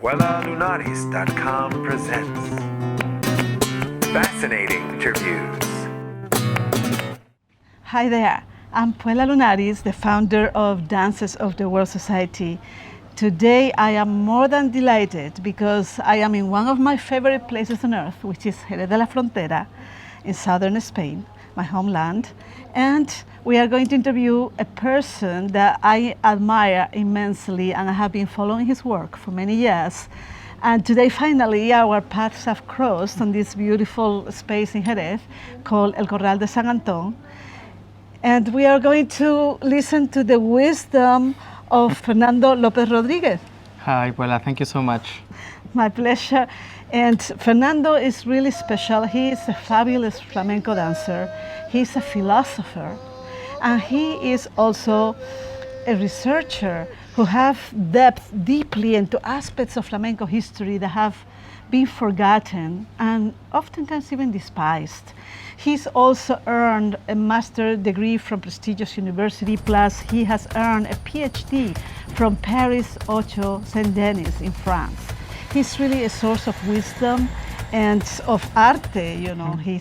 Lunaris.com presents fascinating interviews. Hi there, I'm Puela Lunaris, the founder of Dances of the World Society. Today I am more than delighted because I am in one of my favorite places on earth, which is Jerez de la Frontera in southern Spain, my homeland, and we are going to interview a person that I admire immensely, and I have been following his work for many years. And today, finally, our paths have crossed on this beautiful space in Jerez called El Corral de San Antón. And we are going to listen to the wisdom of Fernando López Rodriguez. Hi, Puela, thank you so much. My pleasure. And Fernando is really special. He is a fabulous flamenco dancer. He's a philosopher. And he is also a researcher who have depth deeply into aspects of flamenco history that have been forgotten and oftentimes even despised. He's also earned a master's degree from prestigious university, plus he has earned a PhD from Paris 8 Saint Denis in France. He's really a source of wisdom and of arte, you know. He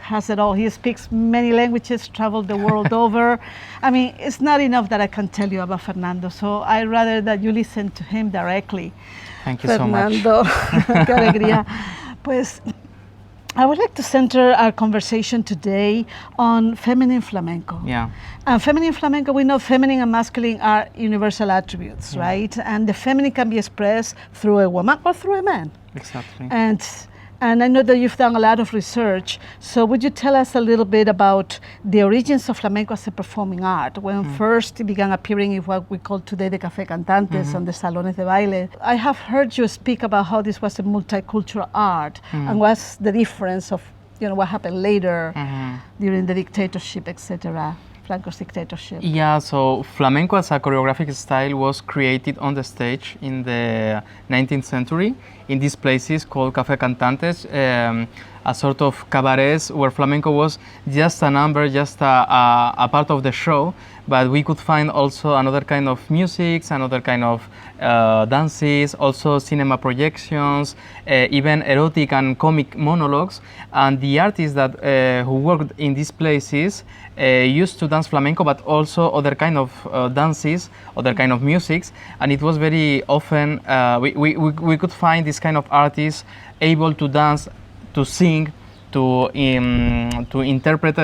has it all. He speaks many languages, traveled the world over. I mean, it's not enough that I can tell you about Fernando, so I'd rather that you listen to him directly. Thank you so much. Fernando, qué alegría. Pues, I would like to center our conversation today on feminine flamenco. Yeah. And feminine flamenco, we know feminine and masculine are universal attributes, right? And the feminine can be expressed through a woman or through a man. Exactly. And I know that you've done a lot of research, so would you tell us a little bit about the origins of flamenco as a performing art, when first it began appearing in what we call today the café cantantes and the salones de baile? I have heard you speak about how this was a multicultural art and what's the difference of, you know, what happened later during the dictatorship, etc., Franco's dictatorship. Yeah, so flamenco as a choreographic style was created on the stage in the 19th century in these places called café cantantes, a sort of cabarets where flamenco was just a number, just a part of the show, but we could find also another kind of music, another kind of dances, also cinema projections, even erotic and comic monologues. And the artists that who worked in these places used to dance flamenco, but also other kind of dances, other kind of musics. And it was very often, we could find this kind of artists able to dance, to sing, to interpret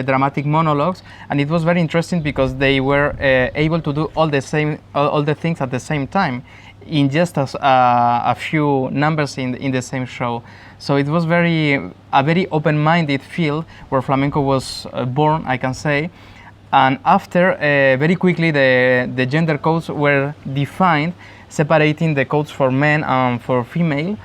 dramatic monologues, and it was very interesting because they were able to do all the things at the same time in just a few numbers in the same show. So it was a very open-minded field where flamenco was born, I can say. And after, very quickly, the gender codes were defined, separating the codes for men and for female.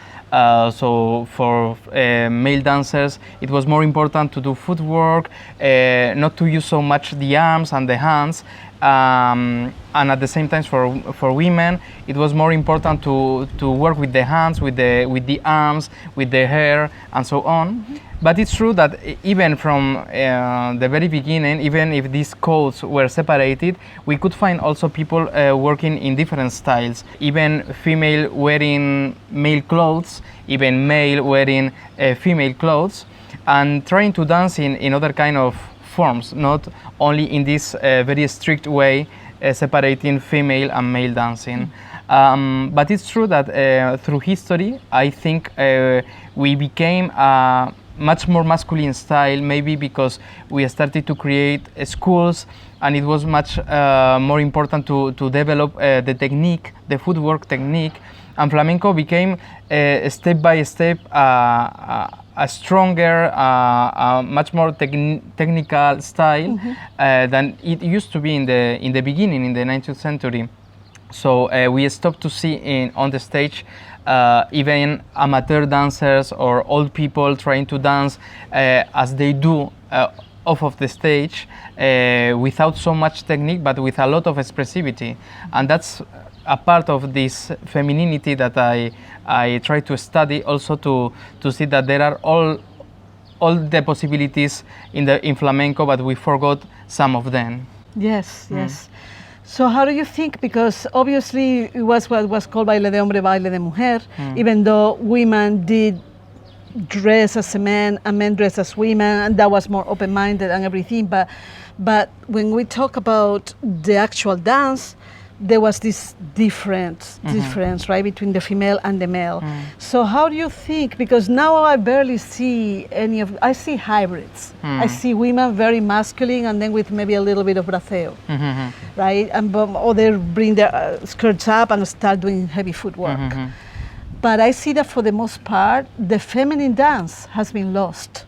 So for male dancers, it was more important to do footwork, not to use so much the arms and the hands, and at the same time for women, it was more important to work with the hands, with the arms, with the hair, and so on. But it's true that even from the very beginning, even if these codes were separated, we could find also people working in different styles, even female wearing male clothes, even male wearing female clothes, and trying to dance in other kind of forms, not only in this very strict way separating female and male dancing. But it's true that through history, I think we became much more masculine style, maybe because we started to create schools, and it was much more important to develop the technique, the footwork technique, and flamenco became step by step a stronger, much more technical style than it used to be in the beginning, in the 19th century. So we stopped to see on the stage even amateur dancers or old people trying to dance as they do off of the stage without so much technique, but with a lot of expressivity. And that's a part of this femininity that I try to study, also to see that there are all the possibilities in flamenco, but we forgot some of them. Yes, yes. So how do you think, because obviously it was what was called baile de hombre, baile de mujer, even though women did dress as a man and men dress as women, and that was more open-minded and everything, but when we talk about the actual dance, there was this difference, right, between the female and the male. So how do you think, because now I barely see I see hybrids. I see women very masculine and then with maybe a little bit of braceo, right? Or they bring their skirts up and start doing heavy footwork. But I see that for the most part, the feminine dance has been lost.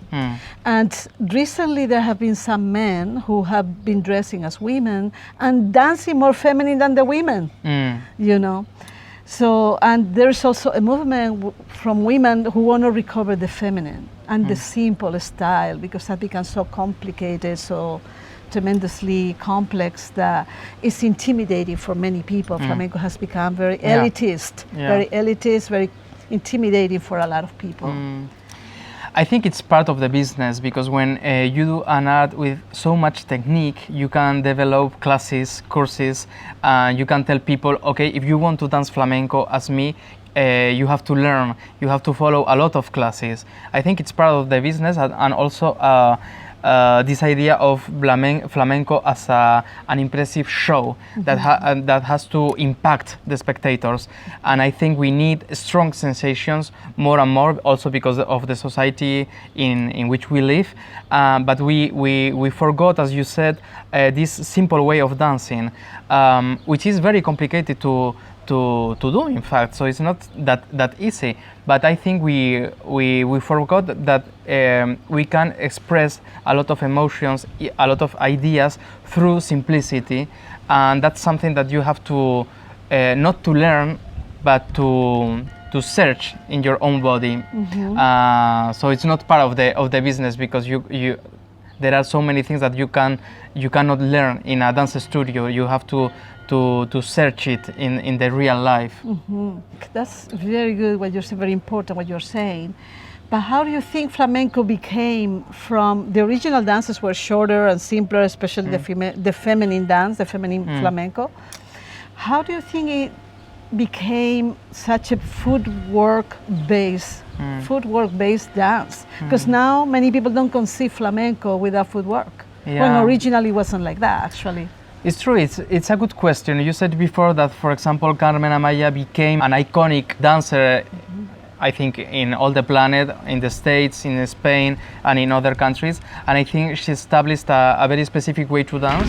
And recently there have been some men who have been dressing as women and dancing more feminine than the women, you know. So, and there's also a movement from women who want to recover the feminine and the simple style, because that becomes so complicated, so tremendously complex, that it's intimidating for many people. Flamenco has become very elitist, very intimidating for a lot of people. I think it's part of the business, because when you do an art with so much technique, you can develop classes, courses, you can tell people, okay, if you want to dance flamenco as me, you have to learn, you have to follow a lot of classes. I think it's part of the business, and also this idea of flamenco as an impressive show that has to impact the spectators. And I think we need strong sensations more and more, also because of the society in which we live. But we forgot, as you said, this simple way of dancing, which is very complicated to do, in fact. So it's not that easy. But I think we forgot that we can express a lot of emotions, a lot of ideas through simplicity, and that's something that you have to not to learn, but to search in your own body. So it's not part of the business, because there are so many things that you cannot learn in a dance studio. You have to search it in the real life. That's very good, what you're saying, very important what you're saying. But how do you think flamenco became from the original dances were shorter and simpler, especially the feminine dance, the feminine flamenco? How do you think it became such a footwork-based dance? Because now many people don't conceive flamenco without footwork, when originally it wasn't like that, actually. It's true, it's a good question. You said before that, for example, Carmen Amaya became an iconic dancer, I think, in all the planet, in the States, in Spain, and in other countries. And I think she established a very specific way to dance.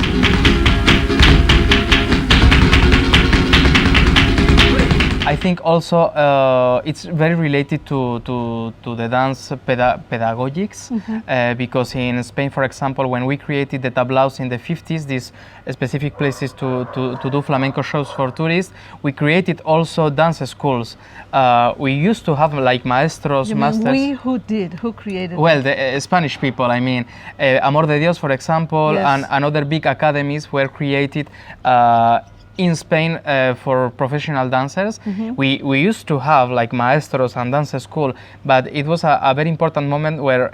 I think also it's very related to the dance pedagogics, because in Spain, for example, when we created the tablaos in the 50s, these specific places to do flamenco shows for tourists, we created also dance schools. We used to have like maestros, masters. Who created? Well, the Spanish people, I mean. Amor de Dios, for example, and other big academies were created in Spain for professional dancers. We used to have like maestros and dance school, but it was a very important moment where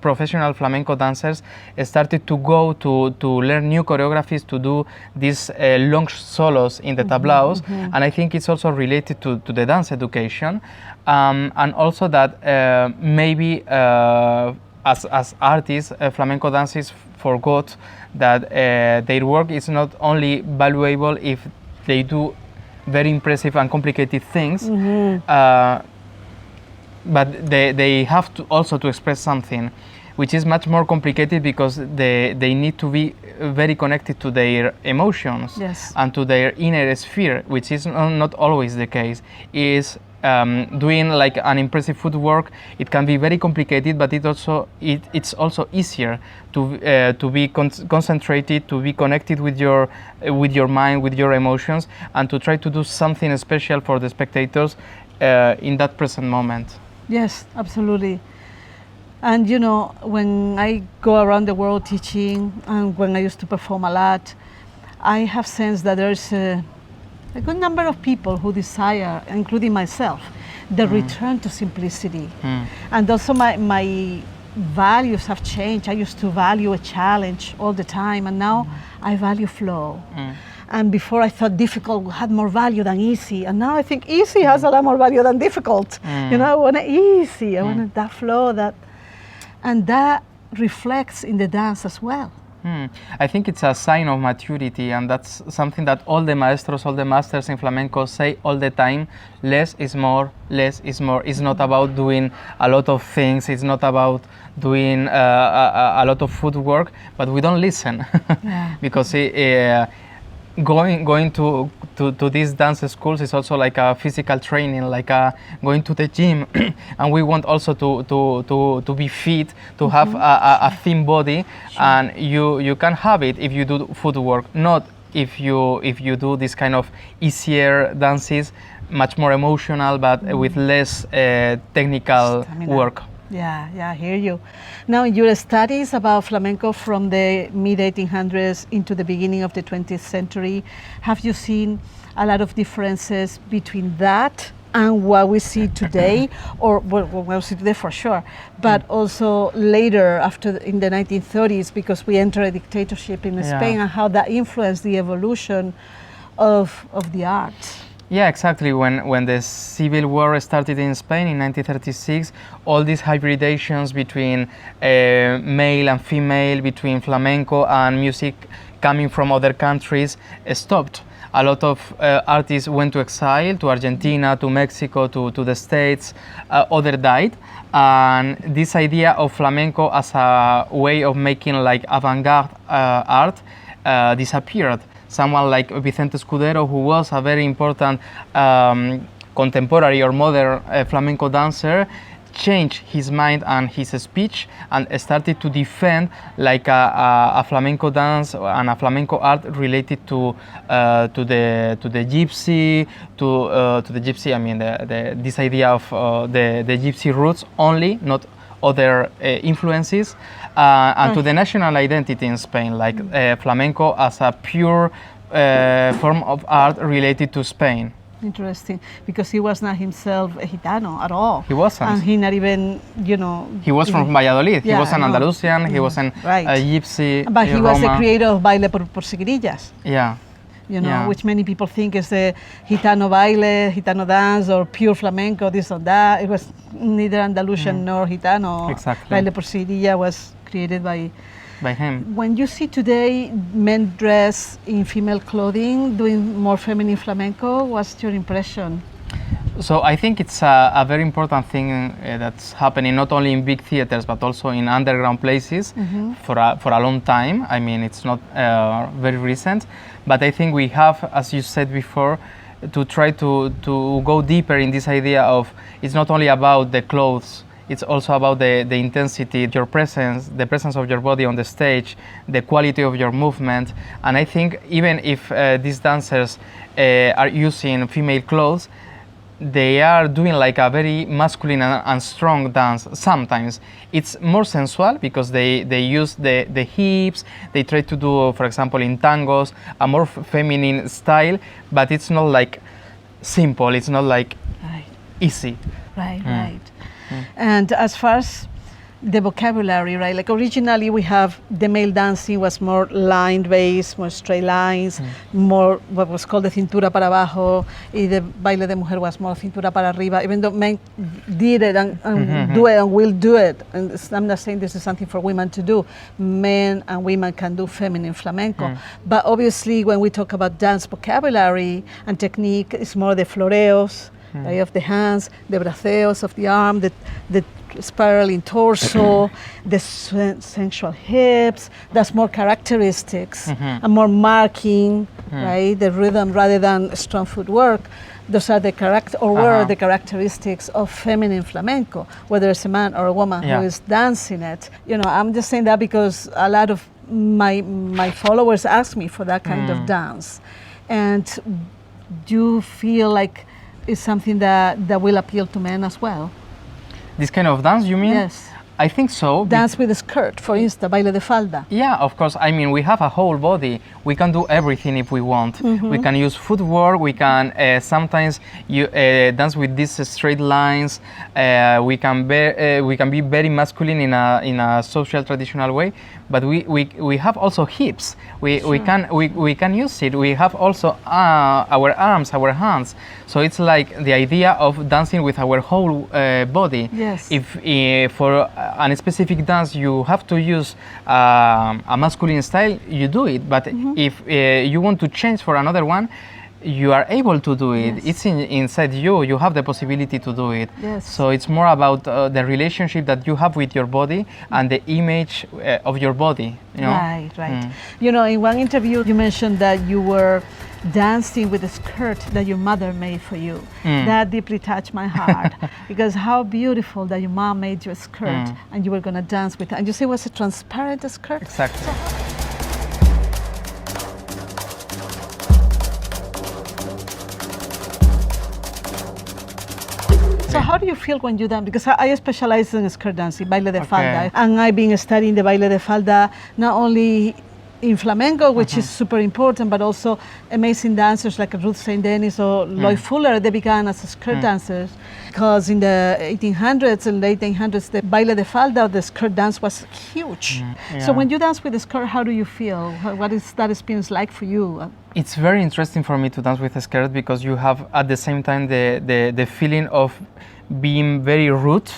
professional flamenco dancers started to go to learn new choreographies, to do these long solos in the tablaos. And I think it's also related to the dance education, and also that maybe as artists, flamenco dancers forgot that their work is not only valuable if they do very impressive and complicated things, but they have to also to express something which is much more complicated, because they need to be very connected to their emotions and to their inner sphere, which is not always the case. Doing like an impressive footwork, it can be very complicated, but it's also easier to be concentrated, to be connected with your mind, with your emotions, and to try to do something special for the spectators in that present moment. Yes, absolutely. And you know, when I go around the world teaching, and when I used to perform a lot, I have sensed that there's a good number of people who desire, including myself, the return to simplicity. And also my values have changed. I used to value a challenge all the time, and now I value flow. And before I thought difficult had more value than easy. And now I think easy has a lot more value than difficult. You know, I want it easy. I want that flow, and that reflects in the dance as well. I think it's a sign of maturity, and that's something that all the maestros, all the masters in flamenco say all the time. Less is more, less is more. It's not about doing a lot of things, it's not about doing a lot of footwork, but we don't listen. Because going to these dance schools is also like a physical training, like going to the gym, and we want also to be fit, to have a thin body, and you can have it if you do footwork, not if you do this kind of easier dances, much more emotional, but with less technical work. Yeah, I hear you. Now, in your studies about flamenco from the mid-1800s into the beginning of the 20th century, have you seen a lot of differences between that and what we see today, or what we see today for sure, but also later in the 1930s, because we entered a dictatorship in Spain, and how that influenced the evolution of the arts? Yeah, exactly. When the Civil War started in Spain in 1936, all these hybridations between male and female, between flamenco and music coming from other countries stopped. A lot of artists went to exile, to Argentina, to Mexico, to the States. Others died. And this idea of flamenco as a way of making like avant-garde art disappeared. Someone like Vicente Escudero, who was a very important contemporary or modern flamenco dancer, changed his mind and his speech and started to defend like a flamenco dance and a flamenco art related to the gypsy, to the gypsy. I mean this idea of the gypsy roots only, not other influences, and to the national identity in Spain, like flamenco as a pure form of art related to Spain. Interesting, because he was not himself a Gitano at all. He wasn't. And he not even, He was from Valladolid. He was an Andalusian. He was a gypsy. But he was the creator of Baile por Seguirillas. Yeah. Which many people think is the Gitano baile, Gitano dance, or pure flamenco, this or that. It was neither Andalusian nor Gitano. Exactly. Baile por Seguirilla was created by him. When you see today men dress in female clothing, doing more feminine flamenco, what's your impression? So I think it's a very important thing that's happening not only in big theaters but also in underground places for a long time. I mean, it's not very recent, but I think we have, as you said before, to try to go deeper in this idea of it's not only about the clothes, it's also about the intensity, your presence, the presence of your body on the stage, the quality of your movement. And I think even if these dancers are using female clothes, they are doing like a very masculine and strong dance. Sometimes it's more sensual because they use the hips. They try to do, for example, in tangos, a more feminine style, but it's not like simple. It's not like easy. Right. And as far as the vocabulary, right? Like originally we have the male dancing was more line-based, more straight lines, more what was called the cintura para abajo, y the baile de mujer was more cintura para arriba, even though men did it and do it and will do it. And I'm not saying this is something for women to do. Men and women can do feminine flamenco. But obviously when we talk about dance vocabulary and technique, it's more the floreos, right, of the hands, the braceos of the arm, the spiraling torso, the sensual hips. That's more characteristics and more marking, right? The rhythm rather than strong footwork. Those are the were the characteristics of feminine flamenco, whether it's a man or a woman who is dancing it. I'm just saying that because a lot of my followers ask me for that kind of dance, and do you feel like it's something that will appeal to men as well? This kind of dance, you mean? Yes. I think so. Dance with a skirt, for instance, baile de falda. Yeah, of course. I mean, we have a whole body. We can do everything if we want. We can use footwork. We can sometimes dance with these straight lines. We can be very masculine in a social traditional way. But we have also hips. We can use it. We have also our arms, our hands. So it's like the idea of dancing with our whole body. Yes. If for a specific dance you have to use a masculine style, you do it. But if you want to change for another one, you are able to do it. Yes. It's inside you. You have the possibility to do it. Yes. So it's more about the relationship that you have with your body and the image of your body. You know? Right. You know, in one interview you mentioned that you were dancing with a skirt that your mother made for you. That deeply touched my heart because how beautiful that your mom made you a skirt and you were going to dance with it. And you say it was a transparent skirt? Exactly. So how do you feel when you dance? Because I specialize in skirt dancing, baile de falda, and I've been studying the baile de falda not only in flamenco, which is super important, but also amazing dancers like Ruth St. Denis or Lloyd Fuller, they began as skirt dancers because in the 1800s and late 1800s, the baile de falda, the skirt dance was huge. So when you dance with the skirt, how do you feel? What is that experience like for you? It's very interesting for me to dance with a skirt because you have at the same time the feeling of being very root,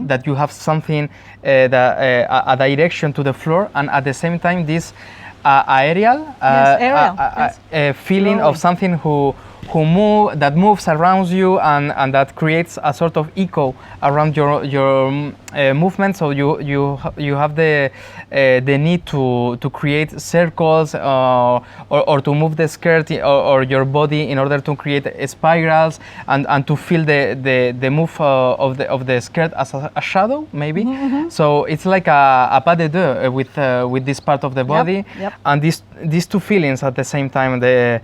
that you have something, a direction to the floor, and at the same time this aerial, feeling of something that moves around you and that creates a sort of echo around your movement. So you have the need to create circles or to move the skirt or your body in order to create spirals and to feel the move of the skirt as a shadow maybe. So it's like a pas de deux with this part of the body. And these two feelings at the same time, the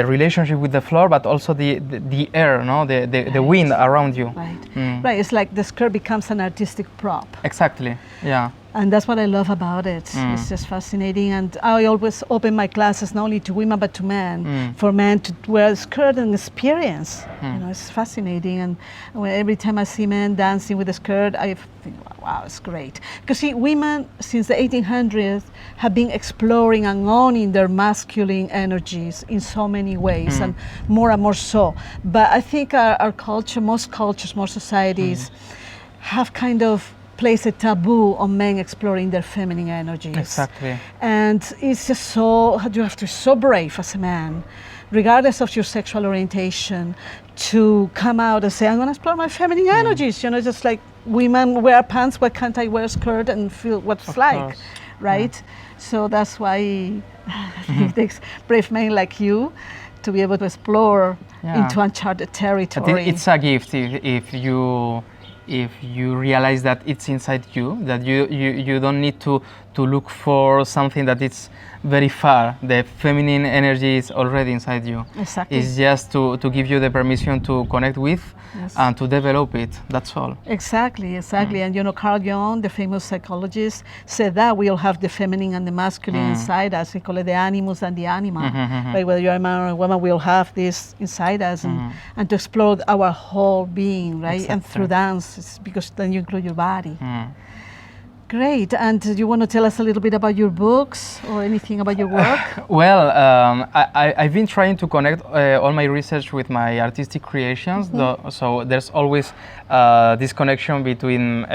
relationship with the floor, but also the air, no, the wind around you. Right. It's like the skirt becomes an artistic prop. Exactly. Yeah. And that's what I love about it. It's just fascinating. And I always open my classes not only to women but to men, for men to wear a skirt and experience. You know, it's fascinating. And every time I see men dancing with a skirt, I think, wow, it's great. Because see, women since the 1800s have been exploring and owning their masculine energies in so many ways, and more so. But I think our culture, most societies, have kind of place a taboo on men exploring their feminine energies. Exactly. And it's just you have to be so brave as a man, regardless of your sexual orientation, to come out and say, I'm going to explore my feminine energies. You know, just like women wear pants, why can't I wear a skirt and feel what it's like, right? So that's why it takes brave men like you to be able to explore into uncharted territory. It's a gift if you realize that it's inside you, that you don't need to look for something that is very far. The feminine energy is already inside you. Exactly. It's just to give you the permission to connect with and to develop it. That's all. Exactly. And you know, Carl Jung, the famous psychologist, said that we all have the feminine and the masculine inside us. We call it the animus and the anima. Right? Whether you're a man or a woman, we all have this inside us, and to explore our whole being, right? Exactly. And through dance, it's because then you include your body. Great. And do you want to tell us a little bit about your books or anything about your work? Well, I've been trying to connect all my research with my artistic creations. So there's always this connection between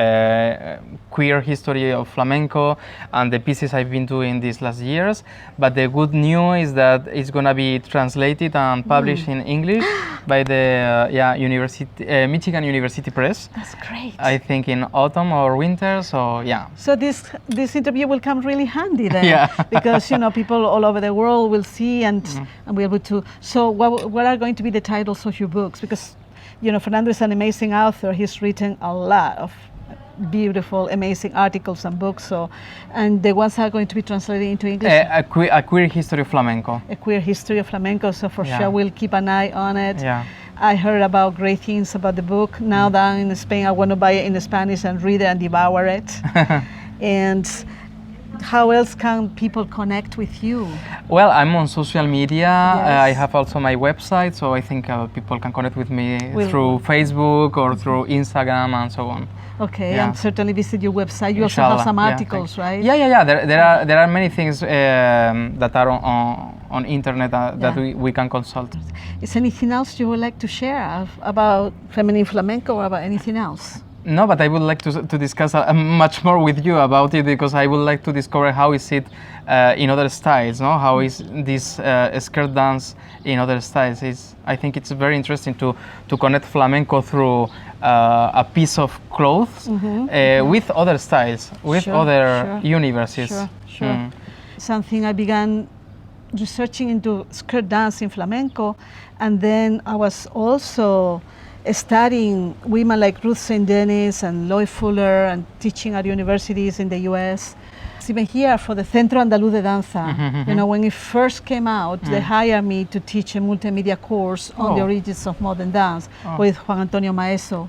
queer history of flamenco and the pieces I've been doing these last years. But the good news is that it's going to be translated and published in English by the Michigan University Press. That's great. I think in autumn or winter. So yeah. So this interview will come really handy then, because you know people all over the world will see and be able to. So what are going to be the titles of your books? Because you know Fernando is an amazing author. He's written a lot of beautiful, amazing articles and books. So, and the ones are going to be translated into English. A queer history of flamenco. A queer history of flamenco. So for sure we'll keep an eye on it. Yeah. I heard about great things about the book. Now that I'm in Spain, I want to buy it in Spanish and read it and devour it. And how else can people connect with you? Well, I'm on social media. Yes. I have also my website, so I think people can connect with me Will- through Facebook or through Instagram and so on. Okay, Yeah. and certainly visit your website. You also Inshallah. have some Yeah, articles, right? Yeah. There are many things that are on internet that Yeah. we can consult. Is anything else you would like to share about feminine flamenco or about anything else? No, but I would like to discuss much more with you about it, because I would like to discover how is it in other styles, no? How is this skirt dance in other styles? I think it's very interesting to connect flamenco through a piece of clothes with other styles, with Sure, other sure. universes. Sure. Something I began researching into skirt dance in flamenco, and then I was also studying women like Ruth St. Denis and Loy Fuller and teaching at universities in the US. Even here for the Centro Andaluz de Danza, you know, when it first came out, they hired me to teach a multimedia course on the Oh. origins of modern dance with Juan Antonio Maeso.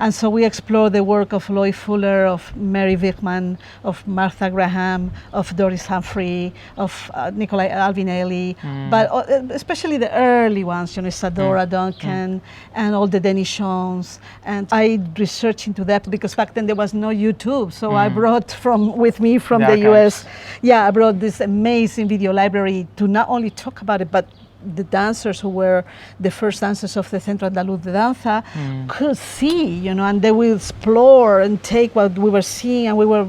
And so we explored the work of Loy Fuller, of Mary Wickman, of Martha Graham, of Doris Humphrey, of Nikolai Alvinelli, but especially the early ones, you know, Isadora Duncan, and all the Denichons. And I researched into that because back then there was no YouTube, so I brought with me from The the US. archives. Yeah, I brought this amazing video library to not only talk about it, but the dancers who were the first dancers of the Centro Andaluz de Danza could see, you know, and they will explore and take what we were seeing, and we were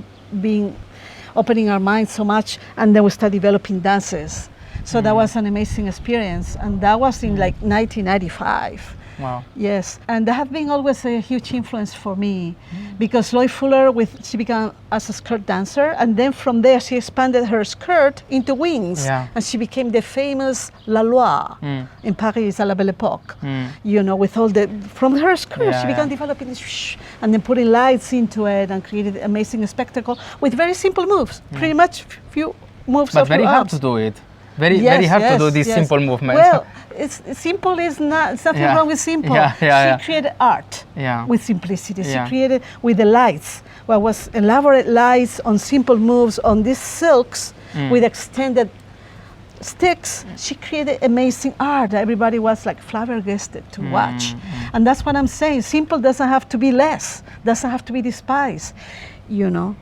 opening our minds so much, and then we start developing dances. So that was an amazing experience, and that was in like 1995. Wow. Yes, and that has been always a huge influence for me, because Loy Fuller, she began as a skirt dancer, and then from there she expanded her skirt into wings, Yeah. and she became the famous La Loi in Paris à la Belle Époque. You know, with all from her skirt, Yeah, she began yeah. developing this, and then putting lights into it and created an amazing spectacle with very simple moves, pretty much few moves But of very her hard arms. to do it. Very hard to do these simple movements. Well, it's simple is not, it's nothing Yeah. wrong with simple. Yeah. She created art Yeah. with simplicity. Yeah. She created with the lights, what was elaborate lights on simple moves on these silks with extended sticks. She created amazing art that everybody was like flabbergasted to watch. And that's what I'm saying. Simple doesn't have to be less, doesn't have to be despised, you know.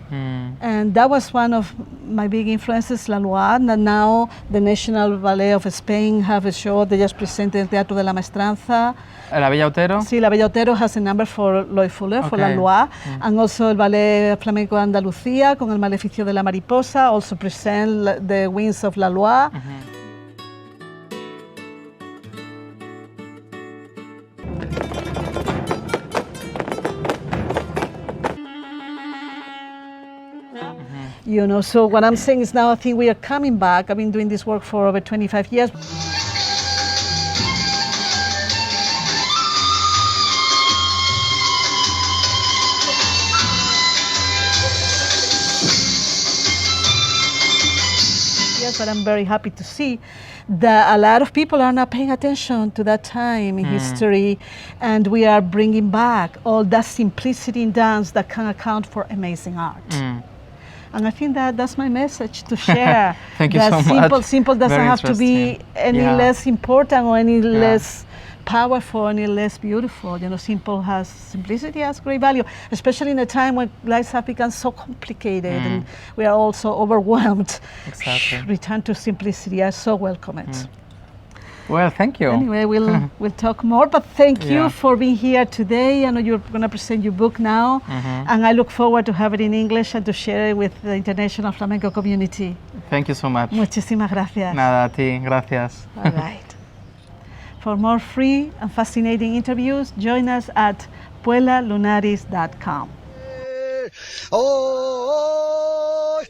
And that was one of my big influences, La Loi. And now the National Ballet of Spain have a show they just presented in Teatro de la Maestranza. La Bella Otero. Sí, La Bella Otero has a number for Loy Fuller, for La Okay. Loi. And also el Ballet Flamenco de Andalucía con el Maleficio de la Mariposa also present the Wings of La Loi. You know, so what I'm saying is now I think we are coming back. I've been doing this work for over 25 years. Yes, but I'm very happy to see that a lot of people are not paying attention to that time in history, and we are bringing back all that simplicity in dance that can account for amazing art. And I think that that's my message to share. Thank you that so much. Simple doesn't Very have to be interesting. any Yeah. less important or any less powerful, any less beautiful. You know, simplicity has great value, especially in a time when lives have become so complicated and we are all so overwhelmed. Exactly. Return to simplicity. I so welcome it. Well, thank you. Anyway, we'll talk more, but thank you Yeah. for being here today. I know you're going to present your book now, and I look forward to have it in English and to share it with the international flamenco community. Thank you so much. Muchísimas gracias. Nada, a ti, gracias. All right. For more free and fascinating interviews, join us at puelalunaris.com. Oh,